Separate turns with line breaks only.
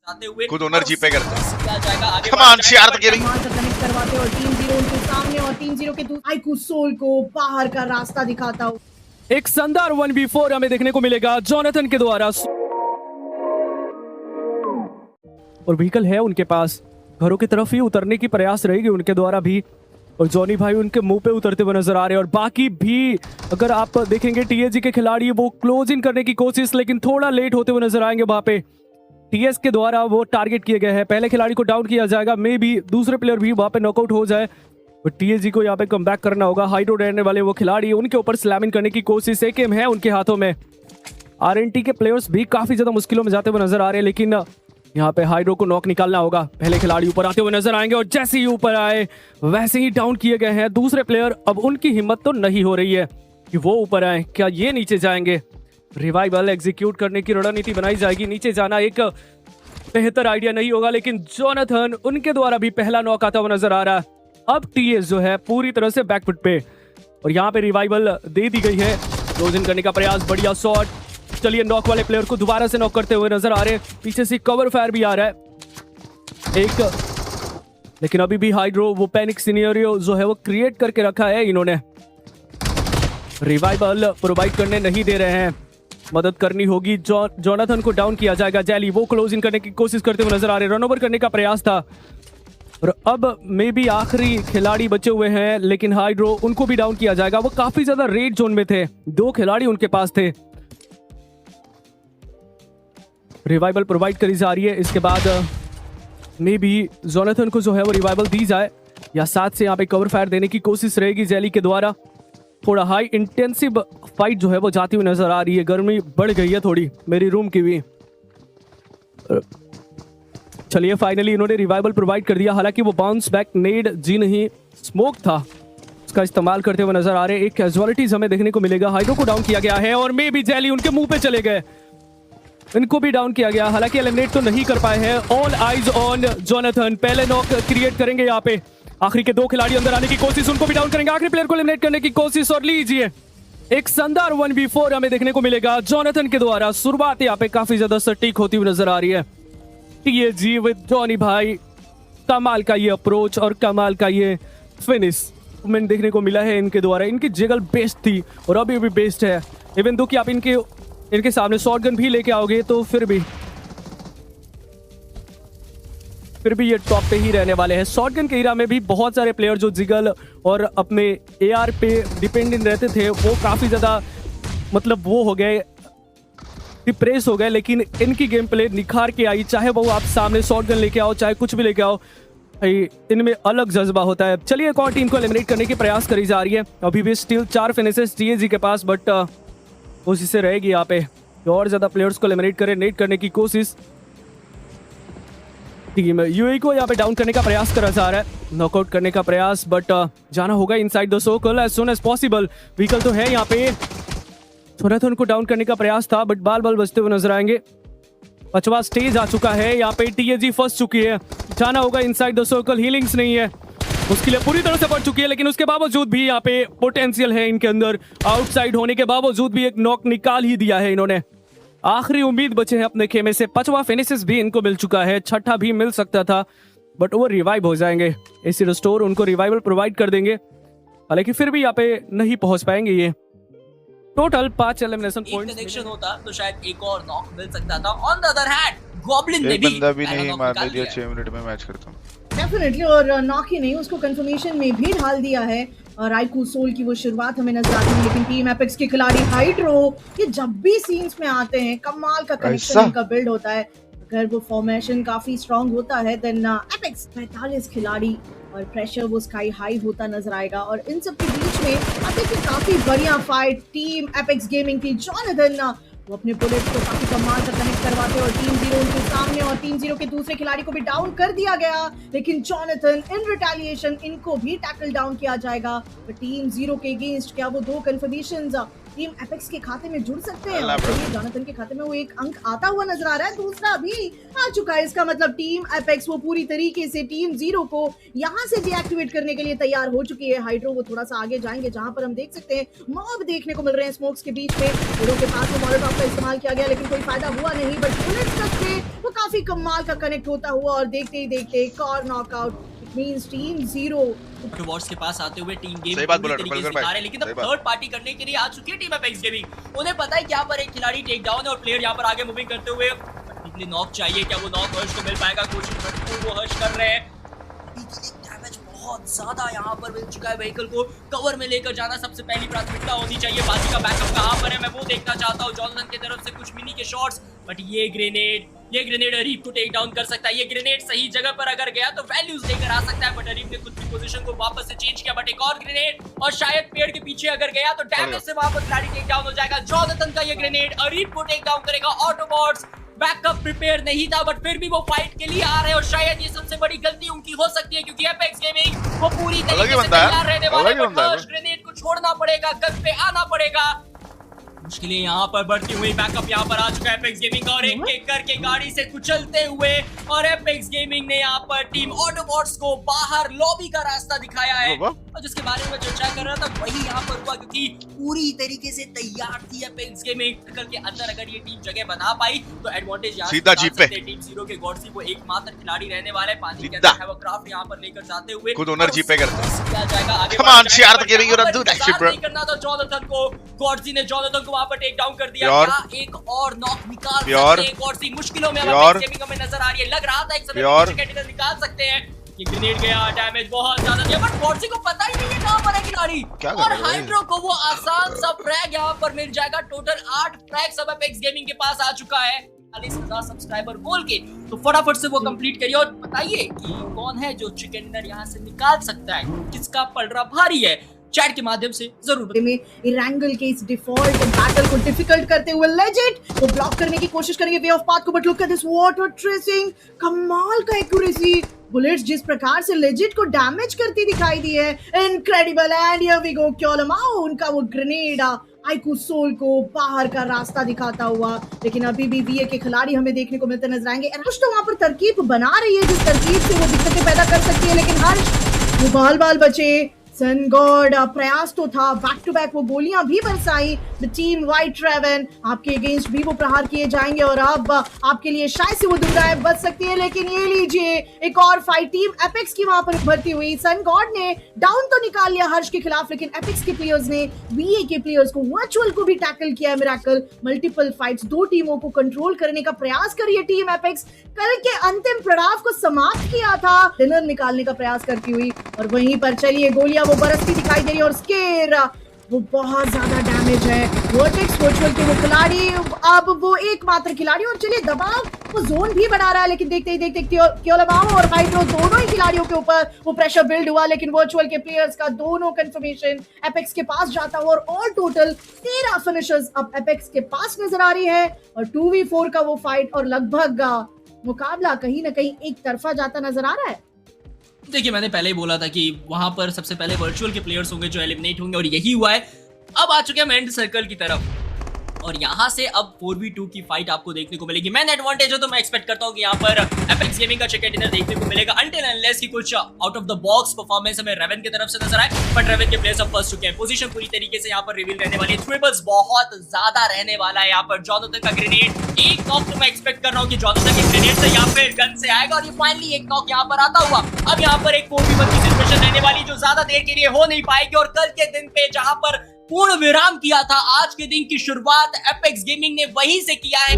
जाते हुए
खुद ओनर जीपे करते हैं।
किया जाएगा आगे
Come on, CR तो गिरी।
कनेक्ट करवाते और टीम 0 उनके सामने और टीम 0 के आईकू सोल को बाहर का रास्ता दिखाता हो।
एक शानदार 1v4 हमें देखने को मिलेगा जोनाथन के द्वारा, और व्हीकल है उनके पास, घरों की तरफ ही उतरने की प्रयास रहेगी उनके द्वारा भी, और जॉनी भाई उनके मुंह पे उतरते हुए नजर आ रहे हैं। और बाकी भी अगर आप देखेंगे टीएजी के खिलाड़ी वो क्लोज इन करने की कोशिश, लेकिन थोड़ा लेट होते हुए नजर आएंगे। वहां पे टीएस के द्वारा वो टारगेट किए गए हैं, पहले खिलाड़ी को डाउन किया जाएगा, मे भी दूसरे प्लेयर भी वहां पे नॉकआउट हो जाए, और टीएजी को यहाँ पे कम बैक करना होगा। हाइड्रो रहने वाले वो खिलाड़ी उनके ऊपर स्लैमिंग करने की कोशिश, एकेएम है उनके हाथों में। आरएनटी के प्लेयर्स भी काफी ज्यादा मुश्किलों में जाते हुए नजर आ रहे हैं, लेकिन यहाँ पे हाइड्रो को नॉक निकालना होगा। पहले खिलाड़ी ऊपर आते हुए नजर आएंगे, और जैसे ही ऊपर आए वैसे ही डाउन किए गए हैं दूसरे प्लेयर। अब उनकी हिम्मत तो नहीं हो रही है कि वो ऊपर आए, क्या ये नीचे जाएंगे? रिवाइवल एग्जीक्यूट करने की रणनीति बनाई जाएगी, नीचे जाना एक बेहतर आइडिया नहीं होगा, लेकिन जोनाथन उनके द्वारा भी पहला नॉक आता हुआ नजर आ रहा है। अब टीएस जो है पूरी तरह से बैकफुट पे, और यहाँ पे रिवाइवल दे दी गई है। क्लोज इन करने का प्रयास, बढ़िया शॉट। चलिए नॉक वाले प्लेयर को दोबारा से नॉक करते हुए नजर आ रहे हैं, पीछे से कवर फायर भी आ रहा है एक, लेकिन अभी भी हाइड्रो वो पैनिक सिनेरियो जो है वो क्रिएट करके रखा है इन्होंने। रिवाइवल प्रोवाइड करने नहीं दे रहे हैं, मदद करनी होगी। जोनाथन को डाउन किया जाएगा। जैली वो क्लोज इन करने की कोशिश करते हुए नजर आ रहे हैं, रन ओवर करने का प्रयास था, और अब मे भी आखिरी खिलाड़ी बचे हुए हैं, लेकिन हाइड्रो उनको भी डाउन किया जाएगा। वो काफी ज्यादा रेड जोन में थे, 2 खिलाड़ी उनके पास थे। रिवाइवल प्रोवाइड करी जा रही है, इसके बाद मे भी जोनाथन को जो है वो रिवाइवल दी जाए, या साथ से यहाँ पे कवर फायर देने की कोशिश रहेगी जैली के द्वारा। थोड़ा हाई इंटेंसिव फाइट जो है वो जाती हुई नजर आ रही है, गर्मी बढ़ गई है थोड़ी मेरी रूम की भी। चलिए फाइनली इन्होंने रिवाइवल प्रोवाइड कर दिया, हालांकि वो बाउंस बैक नेड जी नहीं स्मोक था, उसका इस्तेमाल करते हुए नजर आ रहे हैं। एक कैजुअलिटीज हमें देखने को मिलेगा, हाइड्रो को डाउन किया गया है, और मे भी जैली उनके मुंह पे चले गए, इनको भी डाउन किया गया, हालांकि एलिमिनेट तो नहीं कर पाए हैं। ऑल आइज ऑन जोनाथन, पहले नॉक क्रिएट करेंगे यहाँ पे। आखिरी के 2 खिलाड़ी अंदर आने की कोशिश, उनको भी डाउन करेंगे, आखिरी प्लेयर को एलिमिनेट करने की कोशिश, और लीजिए एक शानदार 1v4 हमें देखने को मिलेगा जोनाथन के द्वारा। शुरुआत यहाँ पे काफी ज्यादा सटीक होती हुई नजर आ रही है। टीएजी विद जॉनी भाई, कमाल का ये अप्रोच और कमाल का ये फिनिश मैंने देखने को मिला है इनके द्वारा। इनकी जगल बेस्ट थी और अभी भी बेस्ट है, इवन दो कि आप इनके सामने शॉटगन भी लेके आओगे तो फिर भी ये टॉप पे ही रहने वाले हैं। शॉटगन के एरा में भी बहुत सारे प्लेयर जो जिगल और अपने एआर पे डिपेंडेंट रहते थे वो काफी ज्यादा मतलब वो हो गए, डिप्रेस हो गए, लेकिन इनकी गेम प्ले निखार के आई। चाहे वो आप सामने शॉटगन लेके आओ चाहे कुछ भी लेके आओ, इनमें अलग जज्बा होता है। चलिए एक और टीम को एलिमिनेट करने की प्रयास करी जा रही है। अभी भी स्टिल 4 फिनिशेस टीएजी के पास, बट कोशिश से रहेगी यहाँ पे और ज्यादा प्लेयर्स को एलिमिनेट करे, नेट करने की कोशिश। टीम यूएई को यहाँ पे डाउन करने का प्रयास करा जा रहा है, नॉकआउट करने का प्रयास, बट जाना होगा inside the circle as soon as possible. Vehicle तो है यहाँ पे, थोड़ा तो उनको डाउन करने का प्रयास था बट बाल बजते हुए नजर आएंगे। 5वां स्टेज आ चुका है, यहाँ पे टीएजी फंस चुकी है, जाना होगा इनसाइड द सर्कल। हीलिंग्स नहीं है, उसके लिए पूरी तरह से पड़ चुकी है, लेकिन उसके बावजूद भी यहाँ पे पोटेंशियल है इनके अंदर। आउटसाइड होने के बावजूद भी एक नॉक निकाल ही दिया है इन्होंने। आखिरी उम्मीद बचे हैं अपने खेमे से। 5वां फिनिशेस भी इनको मिल चुका है, 6ठा भी मिल सकता था बट वो रिवाइव हो जाएंगे। एसी रिस्टोर उनको रिवाइवल प्रोवाइड कर देंगे, हालांकि फिर भी यहाँ पे नहीं पहुंच पाएंगे। ये टोटल 5 एलिमिनेशन पॉइंट्स
कनेक्शन होता तो शायद एक और नॉक मिल सकता था। On the other hand goblin ने भी
बंदा भी नहीं मारने दिया, 6 मिनट में मैच खत्म
डेफिनेटली, और नॉक ही नहीं उसको कंफर्मेशन में भी ढाल दिया है। राइकू सोल की वो शुरुआत हमें नजर आती है, लेकिन टीम एपेक्स के खिलाड़ी हाइड्रो ये जब भी सीन्स में आते हैं कमाल का कनेक्शन इनका बिल्ड होता है। अगर वो फॉर्मेशन काफी स्ट्रांग होता है देन एपेक्स 45 खिलाड़ी और प्रेशर वो स्काई हाई होता नजर आएगा। और इन सब के बीच में अब देखिए काफी बढ़िया फाइट टीम एपेक्स गेमिंग की। जोनाथन वो अपने बुलेट्स को काफी कमाल से कनेक्ट करवाते और टीम 0 उनके सामने, और टीम 0 के दूसरे खिलाड़ी को भी डाउन कर दिया गया, लेकिन जोनाथन इन रिटेलिएशन इनको भी टैकल डाउन किया जाएगा। तो टीम 0 के अगेंस्ट क्या वो 2 कन्फर्मेशंस टीम एपेक्स के खाते में जुड़ सकते हैं? जोनाथन के खाते में वो एक अंक आता हुआ नजर आ रहा है, दूसरा भी आ चुका है। इसका मतलब टीम एपेक्स वो पूरी तरीके से टीम 0 को यहाँ से डीएक्टिवेट करने के लिए तैयार हो चुकी है। हाइड्रो वो थोड़ा सा आगे जाएंगे, जहां पर हम देख सकते हैं मॉब देखने को मिल रहे हैं स्मोक्स के बीच में। हीरो के पास वो मॉलोटॉव का इस्तेमाल किया गया, लेकिन कोई फायदा हुआ नहीं, बट बुलेट्स तक से वो काफी कमाल का कनेक्ट होता हुआ और देखते ही देखते एक और knockout. It means team 0
Wars के पास आते हुए टीम गेम
सही बात बोला
तरीके से
रफल
दिखा रहे
भाई,
हैं, लेकिन अब
सही बात।
थर्ड पार्टी करने के लिए आ चुकी है टीम एपेक्स गेमिंग। उन्हें पता है कि यहाँ पर एक खिलाड़ी टेक डाउन है और प्लेयर यहाँ पर आगे मूविंग करते हुए नॉक चाहिए। क्या वो नॉक हर्ष को मिल पाएगा? कोशिश भरपूर वो हर्ष कर रहे हैं। डैमेज बहुत ज्यादा यहाँ पर मिल चुका है। व्हीकल को कवर में लेकर जाना सबसे पहली प्राथमिकता होनी चाहिए। बाकी का बैकअप कहाँ पर है मैं वो देखना चाहता हूँ। जॉनसन की तरफ से कुछ मिनी के शॉट्स, बट ये ग्रेनेड अरीब को टेक डाउन कर सकता है। ये ग्रेनेड सही जगह पर अगर गया तो वैल्यूज लेकर आ सकता है, बट अरीब ने खुद की पोजीशन को वापस से चेंज किया। बट एक और ग्रेनेड और शायद पेड़ के पीछे अगर गया तो डैमेज से वहां पर खिलाड़ी टेक डाउन हो जाएगा। जॉनसन का ये ग्रेनेड अरीब को टेक डाउन करेगा। ऑटोबॉट्स बैकअप प्रिपेयर नहीं था, बट फिर भी वो फाइट के लिए आ रहे हैं और शायद ये सबसे बड़ी गलती उनकी हो सकती है, क्योंकि एपेक्स गेमिंग वो पूरी तरीके से तैयार रहने वाले हैं। ग्रेनेड को छोड़ना पड़ेगा, गन पे आना पड़ेगा। मुश्किलें यहाँ पर बढ़ती हुई। बैकअप यहाँ पर आ चुका है एपेक्स गेमिंग का और एक एक करके गाड़ी से कुचलते हुए, और एपेक्स गेमिंग ने यहाँ पर टीम ऑटोबॉट्स को बाहर लॉबी का रास्ता दिखाया है। और जिसके बारे में चर्चा कर रहा था वही यहाँ पर हुआ, क्योंकि पूरी तरीके से तैयार थी एपेक्स गेमिंग। के अंदर अगर ये टीम जगह बना पाई तो एडवांटेज यहाँ
सीधा जीप पे
टीम 0 के गॉडसी वो एकमात्र खिलाड़ी रहने वाले। पानी के अंदर होवरक्राफ्ट यहाँ पर लेकर जाते हुए
खुद ओनर जीप पे करते हैं।
क्या जाएगा आगे?
Come on, CR तो giving you a do that shit, bro.
करना था जॉनसन को। गॉडसी ने जॉनसन को वहां पर टेक डाउन कर दिया।
प्योर।
क्या एक और नॉक निकाल
प्योर।
सकते हैं? गॉडसी मुश्किलों में
प्योर।
हमें नजर आ रही है। लग रहा था एक समय
प्योर।
कैंडिडेट निकाल सकते हैं। ये ग्रेनेड गया, डैमेज बहुत ज्यादा दिया, बट गॉडसी को पता ही नहीं है कहां पर है खिलाड़ी।
क्या कर
और
रहा है?
हाइड्रो को वो आसान सा फ्रैग यहां पर मिल जाएगा। टोटल 8 फ्रैग सब एपेक्स गेमिंग के पास आ चुका है। 40,000 सब्सक्राइबर बोल के तो फटाफट से वो कंप्लीट करिए और बताइए कि कौन है जो चिकन डिनर यहाँ से निकाल सकता है, किसका पलड़ा भारी है। चैट के माध्यम से जरूर
में इरैंगल के इस डिफॉल्ट बैटल को डिफिकल्ट करते हुए लेजिट वो ब्लॉक करने की कोशिश करेंगे वे ऑफ पाथ को, but look at this water tracing, कमाल का एक्यूरेसी। बुलेट्स जिस प्रकार से लेजिट को डैमेज करती दिखाई दी है, incredible. And here we go, क्योलमाओ उनका वो ग्रेनेड आइकू सोल को बाहर का रास्ता दिखाता हुआ, लेकिन अभी भी वीए के खिलाड़ी हमें देखने को मिलते नजर आएंगे। हर्ष तो वहां पर तरकीब बना रही है जिस तरकीब से वो दिक्कतें पैदा कर सकती है, लेकिन हर्ष वो बाल बचे। सन गॉड प्रयास तो था, बैक टू बैक वो गोलियां भी बरसाई। द टीम व्हाइट रेवन आपके अगेंस्ट भी वो प्रहार किए जाएंगे और अब आपके लिए शायद से वो दुर्गा बच सकती है, लेकिन ये लीजिए एक और फाइट टीम एपेक्स की वहां पर भर्ती हुई। सन गॉड ने डाउन तो निकाल लिया हर्ष के खिलाफ, लेकिन एपेक्स के प्लेयर्स ने वीए के प्लेयर्स को वर्चुअल को भी टैकल किया है। मिरेकल मल्टीपल फाइट्स, 2 टीमों को कंट्रोल करने का प्रयास करिए टीम एपेक्स। कल के अंतिम पड़ाव को समाप्त किया था डिनर निकालने का प्रयास करती हुई, और वहीं पर चलिए गोलियां वो बरसती दिखाई दे रही है और स्केर वो बहुत ज्यादा डैमेज है। वर्टेक्स वर्चुअल के वो खिलाड़ी अब वो एकमात्र खिलाड़ी, और चलिए दबाव वो जोन भी बढ़ा रहा है, लेकिन देखते ही देखते क्योलमाओ और हाइड्रो दोनों ही खिलाड़ियों के ऊपर वो प्रेशर बिल्ड हुआ, लेकिन वर्चुअल के प्लेयर्स का दोनों कंफर्मेशन एपेक्स के पास जाता हुआ, और ऑल टोटल 13 फिनिशर्स अब एपेक्स के पास नजर आ रही है। और 2v4 का वो फाइट और लगभग मुकाबला कहीं ना कहीं एक तरफा जाता नजर आ रहा है।
देखिए मैंने पहले ही बोला था कि वहां पर सबसे पहले वर्चुअल के प्लेयर्स होंगे जो एलिमिनेट होंगे, और यही हुआ है। अब आ चुके हम एंड सर्कल की तरफ, और यहाँ से अब 4v2 की फाइट आपको देखने को मिलेगी। मैन एडवांटेज है तो मैं एक्सपेक्ट करता हूँ कि यहाँ पर एपेक्स गेमिंग का चिकन डिनर देखने को मिलेगा, अनटिल अनलेस की कुछ out of the box performance हमें रेवन की तरफ से नजर आए। बट रेवन के प्लेयर्स अब फंस चुके हैं। पोजीशन पूरी तरीके से यहाँ पर रिवील रहने वाली है। ट्रिपल्स बहुत ज्यादा रहने वाला है यहाँ पर। जॉनसन का ग्रेनेड एक नॉक तो मैं एक्सपेक्ट कर रहा हूँ कि जॉनसन के ग्रेनेड से यहाँ पे गन से आएगा, और ये फाइनली एक नॉक यहाँ पर आता हुआ। अब यहाँ पर एक 4v1 की सिचुएशन रहने वाली जो ज्यादा देर के लिए हो नहीं पाएगी, और कल के दिन पे जहां पर पूर्ण विराम किया था, आज के दिन की शुरुआत एपेक्स गेमिंग ने वहीं से किया है।